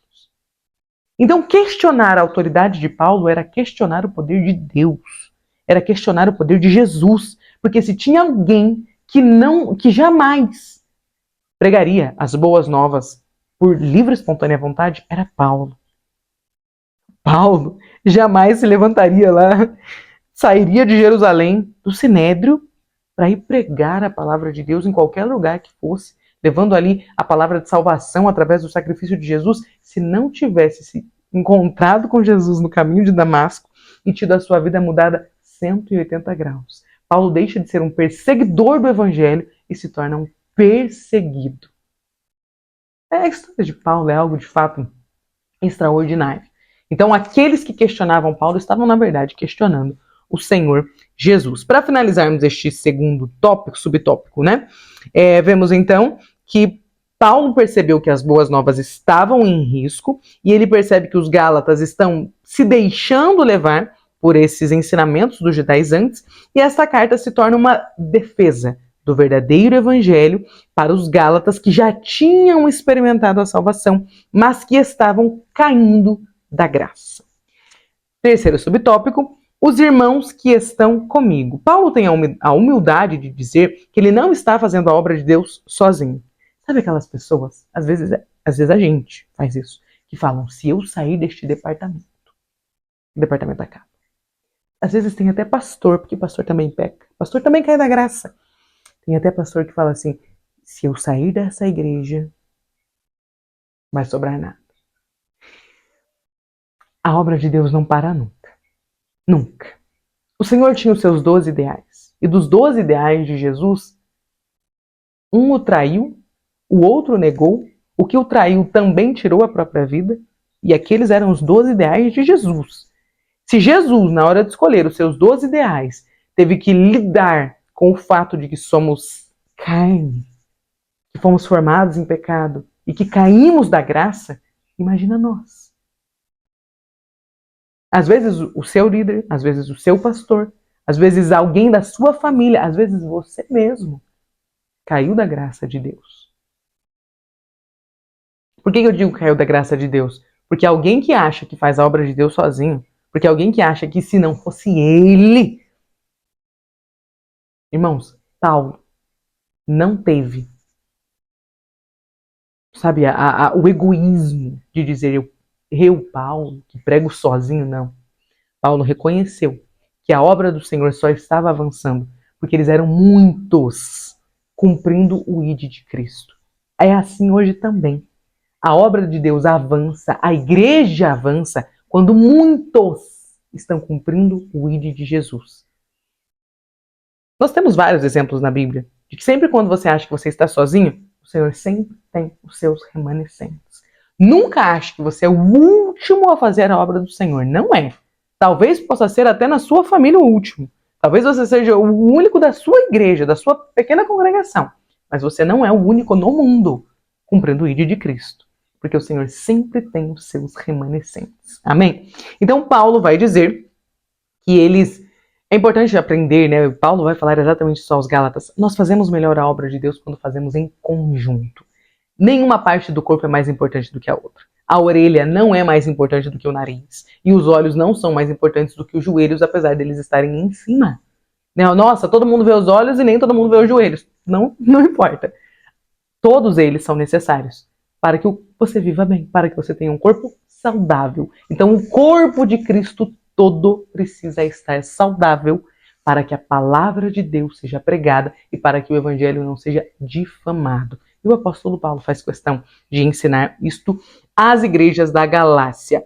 [SPEAKER 1] Então, questionar a autoridade de Paulo era questionar o poder de Deus, era questionar o poder de Jesus, porque se tinha alguém que jamais pregaria as boas novas por livre e espontânea vontade, era Paulo. Paulo jamais se levantaria lá, sairia de Jerusalém, do Sinédrio, para ir pregar a palavra de Deus em qualquer lugar que fosse, levando ali a palavra de salvação através do sacrifício de Jesus, se não tivesse se encontrado com Jesus no caminho de Damasco e tido a sua vida mudada 180 graus. Paulo deixa de ser um perseguidor do evangelho e se torna um perseguido. A história de Paulo é algo de fato extraordinária. Então, aqueles que questionavam Paulo estavam, na verdade, questionando o Senhor Jesus. Para finalizarmos este segundo tópico, subtópico, né? Vemos então que Paulo percebeu que as boas novas estavam em risco e ele percebe que os gálatas estão se deixando levar por esses ensinamentos dos judaizantes e essa carta se torna uma defesa do verdadeiro evangelho para os gálatas que já tinham experimentado a salvação, mas que estavam caindo da graça. Terceiro subtópico, os irmãos que estão comigo. Paulo tem a humildade de dizer que ele não está fazendo a obra de Deus sozinho. Sabe aquelas pessoas, às vezes a gente faz isso, que falam, se eu sair deste departamento, o departamento acaba. Às vezes tem até pastor, porque pastor também peca. Pastor também cai da graça. Tem até pastor que fala assim, se eu sair dessa igreja, não vai sobrar nada. A obra de Deus não para nunca. Nunca. O Senhor tinha os seus 12 ideais. E dos 12 ideais de Jesus, um o traiu, o outro o negou, o que o traiu também tirou a própria vida, e aqueles eram os 12 ideais de Jesus. Se Jesus, na hora de escolher os seus 12 ideais, teve que lidar com o fato de que somos carne, que fomos formados em pecado e que caímos da graça, imagina nós. Às vezes o seu líder, às vezes o seu pastor, às vezes alguém da sua família, às vezes você mesmo caiu da graça de Deus. Por que eu digo caiu da graça de Deus? Porque alguém que acha que faz a obra de Deus sozinho, porque alguém que acha que se não fosse ele... Irmãos, Paulo não teve, sabe, o egoísmo de dizer eu, Paulo, que prego sozinho, não. Paulo reconheceu que a obra do Senhor só estava avançando porque eles eram muitos cumprindo o ID de Cristo. É assim hoje também. A obra de Deus avança, a igreja avança quando muitos estão cumprindo o ID de Jesus. Nós temos vários exemplos na Bíblia de que sempre quando você acha que você está sozinho, o Senhor sempre tem os seus remanescentes. Nunca ache que você é o último a fazer a obra do Senhor. Não é. Talvez possa ser até na sua família o último. Talvez você seja o único da sua igreja, da sua pequena congregação. Mas você não é o único no mundo cumprindo o ID de Cristo. Porque o Senhor sempre tem os seus remanescentes. Amém? Então Paulo vai dizer que eles... É importante aprender, né? Paulo vai falar exatamente isso aos Gálatas. Nós fazemos melhor a obra de Deus quando fazemos em conjunto. Nenhuma parte do corpo é mais importante do que a outra. A orelha não é mais importante do que o nariz. E os olhos não são mais importantes do que os joelhos, apesar deles estarem em cima. Nossa, todo mundo vê os olhos e nem todo mundo vê os joelhos. Não importa. Todos eles são necessários para que você viva bem, para que você tenha um corpo saudável. Então, o corpo de Cristo todo precisa estar saudável para que a palavra de Deus seja pregada e para que o evangelho não seja difamado. E o apóstolo Paulo faz questão de ensinar isto às igrejas da Galácia.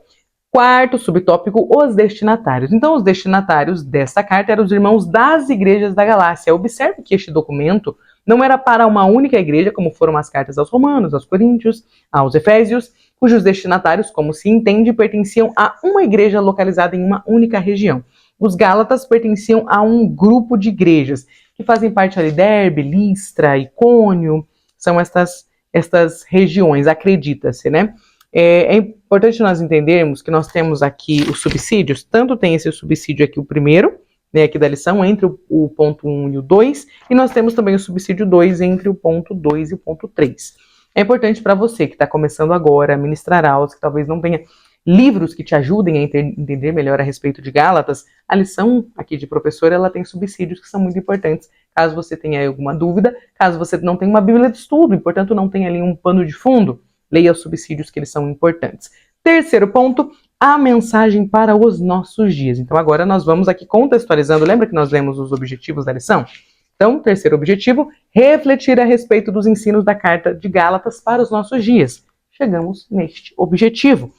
[SPEAKER 1] Quarto subtópico, os destinatários. Então, os destinatários desta carta eram os irmãos das igrejas da Galácia. Observe que este documento não era para uma única igreja, como foram as cartas aos Romanos, aos Coríntios, aos Efésios, cujos destinatários, como se entende, pertenciam a uma igreja localizada em uma única região. Os Gálatas pertenciam a um grupo de igrejas que fazem parte ali, Derbe, Listra, Icônio, são estas regiões, acredita-se, né? É importante nós entendermos que nós temos aqui os subsídios, tanto tem esse subsídio aqui, o primeiro, né, aqui da lição, entre o ponto 1 e o 2, e nós temos também o subsídio 2 entre o ponto 2 e o ponto 3. É importante para você que está começando agora a ministrar aulas, que talvez não tenha livros que te ajudem a entender melhor a respeito de Gálatas, a lição aqui de professor, ela tem subsídios que são muito importantes, caso você tenha alguma dúvida, caso você não tenha uma bíblia de estudo e, portanto, não tenha ali um pano de fundo, leia os subsídios que eles são importantes. Terceiro ponto, a mensagem para os nossos dias. Então agora nós vamos aqui contextualizando, lembra que nós lemos os objetivos da lição? Então, terceiro objetivo, refletir a respeito dos ensinos da carta de Gálatas para os nossos dias. Chegamos neste objetivo.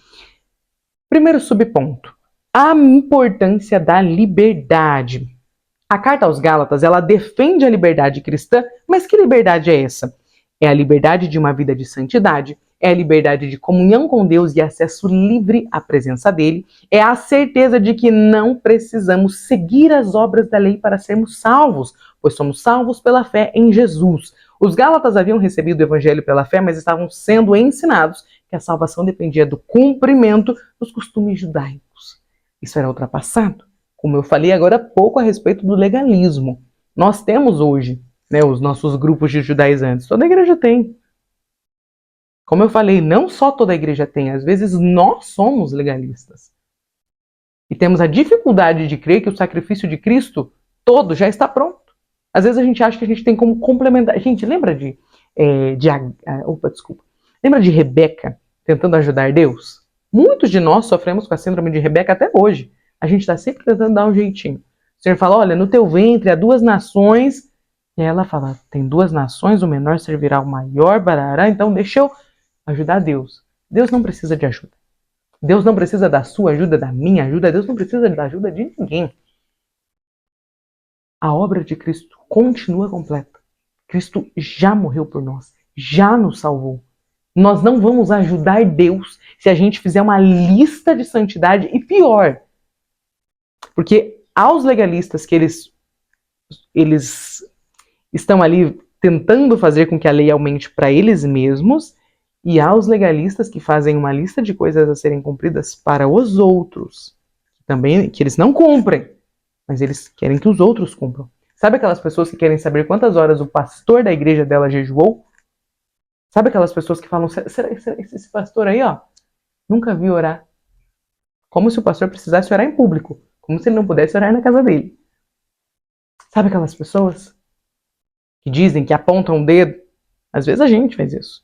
[SPEAKER 1] Primeiro subponto, a importância da liberdade. A carta aos Gálatas, ela defende a liberdade cristã, mas que liberdade é essa? É a liberdade de uma vida de santidade, é a liberdade de comunhão com Deus e acesso livre à presença dele, é a certeza de que não precisamos seguir as obras da lei para sermos salvos, pois somos salvos pela fé em Jesus. Os Gálatas haviam recebido o evangelho pela fé, mas estavam sendo ensinados que a salvação dependia do cumprimento dos costumes judaicos. Isso era ultrapassado. Como eu falei agora há pouco a respeito do legalismo. Nós temos hoje, né, os nossos grupos de judaizantes. Toda igreja tem. Como eu falei, não só toda igreja tem, às vezes nós somos legalistas. E temos a dificuldade de crer que o sacrifício de Cristo todo já está pronto. Às vezes a gente acha que a gente tem como complementar. Gente, lembra Lembra de Rebeca tentando ajudar Deus? Muitos de nós sofremos com a síndrome de Rebeca até hoje. A gente está sempre tentando dar um jeitinho. O Senhor fala, olha, no teu ventre há 2 nações. E aí ela fala, tem 2 nações, o menor servirá ao maior, barará, então deixa eu ajudar Deus. Deus não precisa de ajuda. Deus não precisa da sua ajuda, da minha ajuda. Deus não precisa da ajuda de ninguém. A obra de Cristo continua completa. Cristo já morreu por nós, já nos salvou. Nós não vamos ajudar Deus se a gente fizer uma lista de santidade e pior. Porque aos legalistas que eles estão ali tentando fazer com que a lei aumente para eles mesmos, e aos legalistas que fazem uma lista de coisas a serem cumpridas para os outros, também que eles não cumprem, mas eles querem que os outros cumpram. Sabe aquelas pessoas que querem saber quantas horas o pastor da igreja dela jejuou? Sabe aquelas pessoas que falam, será esse pastor aí, ó, nunca vi orar? Como se o pastor precisasse orar em público, como se ele não pudesse orar na casa dele. Sabe aquelas pessoas que dizem, que apontam o dedo? Às vezes a gente faz isso.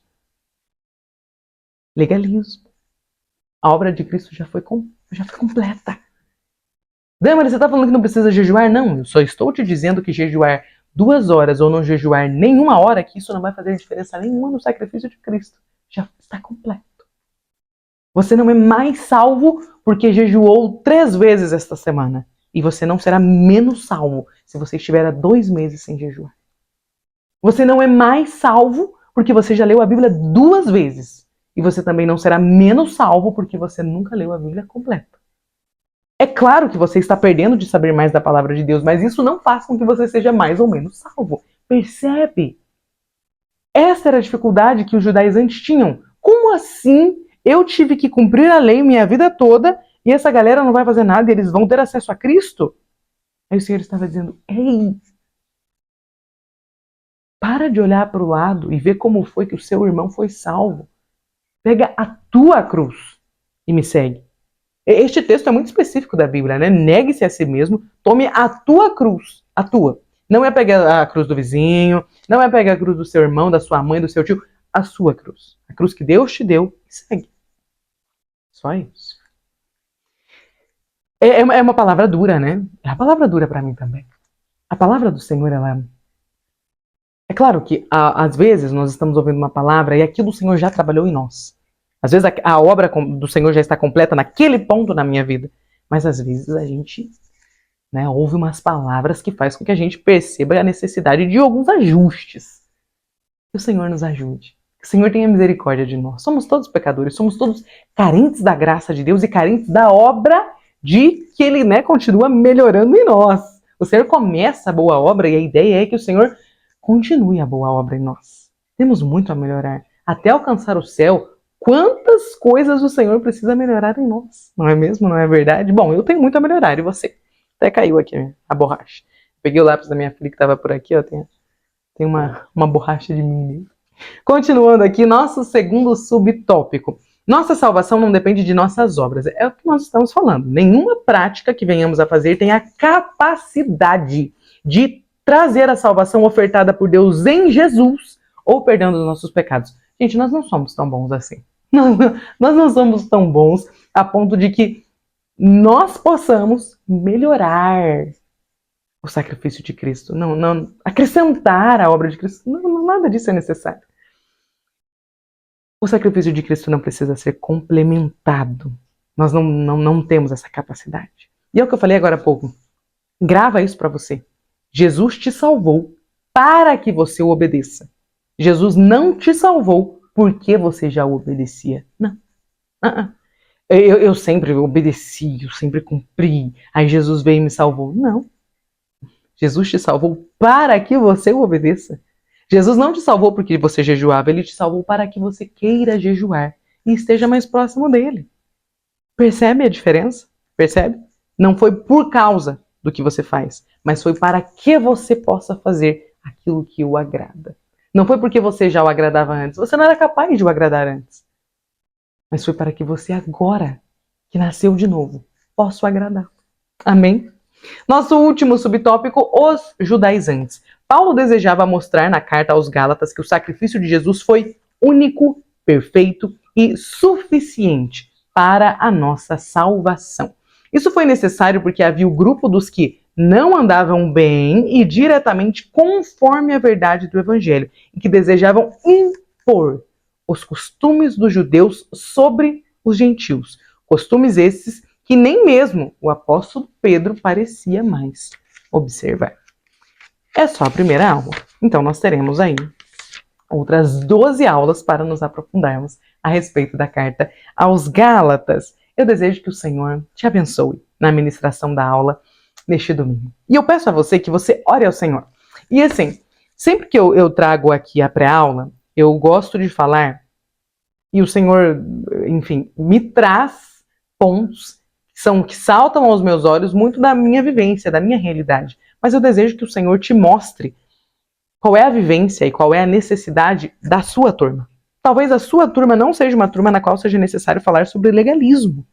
[SPEAKER 1] Legalismo. A obra de Cristo já foi completa. Damaris, você está falando que não precisa jejuar? Não, eu só estou te dizendo que jejuar 2 horas ou não jejuar nenhuma hora, que isso não vai fazer diferença nenhuma no sacrifício de Cristo. Já está completo. Você não é mais salvo porque jejuou 3 vezes esta semana. E você não será menos salvo se você estiver há 2 meses sem jejuar. Você não é mais salvo porque você já leu a Bíblia 2 vezes. E você também não será menos salvo porque você nunca leu a Bíblia completa. É claro que você está perdendo de saber mais da palavra de Deus, mas isso não faz com que você seja mais ou menos salvo. Percebe? Essa era a dificuldade que os judaizantes tinham. Como assim eu tive que cumprir a lei minha vida toda e essa galera não vai fazer nada e eles vão ter acesso a Cristo? Aí o Senhor estava dizendo, ei, para de olhar para o lado e ver como foi que o seu irmão foi salvo. Pega a tua cruz e me segue. Este texto é muito específico da Bíblia, né? Negue-se a si mesmo, tome a tua cruz, a tua. Não é pegar a cruz do vizinho, não é pegar a cruz do seu irmão, da sua mãe, do seu tio, a sua cruz. A cruz que Deus te deu e segue. Só isso. É uma palavra dura, né? É uma palavra dura para mim também. A palavra do Senhor, ela... É claro que, às vezes, nós estamos ouvindo uma palavra e aquilo o Senhor já trabalhou em nós. Às vezes a obra do Senhor já está completa naquele ponto na minha vida. Mas às vezes a gente, né, ouve umas palavras que faz com que a gente perceba a necessidade de alguns ajustes. Que o Senhor nos ajude. Que o Senhor tenha misericórdia de nós. Somos todos pecadores, somos todos carentes da graça de Deus e carentes da obra de que Ele, né, continua melhorando em nós. O Senhor começa a boa obra e a ideia é que o Senhor continue a boa obra em nós. Temos muito a melhorar. Até alcançar o céu, quantas coisas o Senhor precisa melhorar em nós. Não é mesmo? Não é verdade? Bom, eu tenho muito a melhorar. E você? Até caiu aqui a borracha. Peguei o lápis da minha filha que estava por aqui. Ó, tem uma borracha de mim mesmo. Continuando aqui, nosso segundo subtópico. Nossa salvação não depende de nossas obras. É o que nós estamos falando. Nenhuma prática que venhamos a fazer tem a capacidade de trazer a salvação ofertada por Deus em Jesus ou perdão dos nossos pecados. Gente, nós não somos tão bons assim. Nós não somos tão bons a ponto de que nós possamos melhorar o sacrifício de Cristo. Não acrescentar a obra de Cristo. Não, nada disso é necessário. O sacrifício de Cristo não precisa ser complementado. Nós não temos essa capacidade. E é o que eu falei agora há pouco. Grava isso para você. Jesus te salvou para que você o obedeça. Jesus não te salvou porque você já o obedecia. Não. Eu sempre obedeci, eu sempre cumpri. Aí Jesus veio e me salvou. Não. Jesus te salvou para que você o obedeça. Jesus não te salvou porque você jejuava, ele te salvou para que você queira jejuar e esteja mais próximo dele. Percebe a diferença? Percebe? Não foi por causa do que você faz, mas foi para que você possa fazer aquilo que o agrada. Não foi porque você já o agradava antes, você não era capaz de o agradar antes. Mas foi para que você agora, que nasceu de novo, possa o agradar. Amém? Nosso último subtópico, os judaizantes. Paulo desejava mostrar na carta aos Gálatas que o sacrifício de Jesus foi único, perfeito e suficiente para a nossa salvação. Isso foi necessário porque havia o grupo dos que não andavam bem e diretamente conforme a verdade do Evangelho e que desejavam impor os costumes dos judeus sobre os gentios. Costumes esses que nem mesmo o apóstolo Pedro parecia mais observar. É só a primeira aula. Então nós teremos aí outras 12 aulas para nos aprofundarmos a respeito da carta aos Gálatas. Eu desejo que o Senhor te abençoe na ministração da aula neste domingo. E eu peço a você que você ore ao Senhor. E assim, sempre que eu trago aqui a pré-aula, eu gosto de falar, e o Senhor, enfim, me traz pontos que saltam aos meus olhos muito da minha vivência, da minha realidade. Mas eu desejo que o Senhor te mostre qual é a vivência e qual é a necessidade da sua turma. Talvez a sua turma não seja uma turma na qual seja necessário falar sobre legalismo.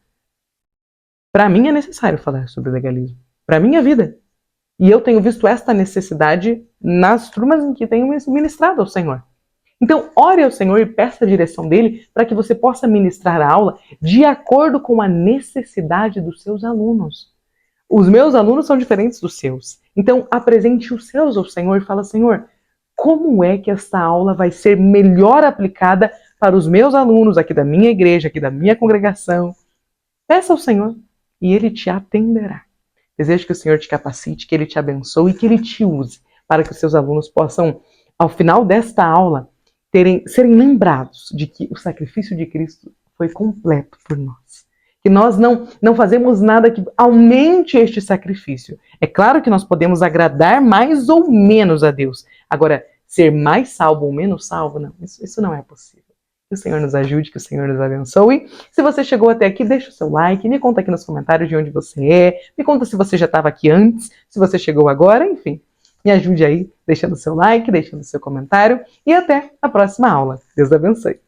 [SPEAKER 1] Para mim é necessário falar sobre legalismo. Para a minha vida. E eu tenho visto esta necessidade nas turmas em que tenho ministrado ao Senhor. Então, ore ao Senhor e peça a direção dele para que você possa ministrar a aula de acordo com a necessidade dos seus alunos. Os meus alunos são diferentes dos seus. Então, apresente os seus ao Senhor e fala, Senhor, como é que esta aula vai ser melhor aplicada para os meus alunos aqui da minha igreja, aqui da minha congregação? Peça ao Senhor e ele te atenderá. Desejo que o Senhor te capacite, que ele te abençoe e que ele te use para que os seus alunos possam, ao final desta aula, serem lembrados de que o sacrifício de Cristo foi completo por nós. Que nós não fazemos nada que aumente este sacrifício. É claro que nós podemos agradar mais ou menos a Deus. Agora, ser mais salvo ou menos salvo, não, isso não é possível. Que o Senhor nos ajude, que o Senhor nos abençoe. Se você chegou até aqui, deixa o seu like, me conta aqui nos comentários de onde você é, me conta se você já estava aqui antes, se você chegou agora, enfim. Me ajude aí, deixando seu like, deixando seu comentário e até a próxima aula. Deus abençoe.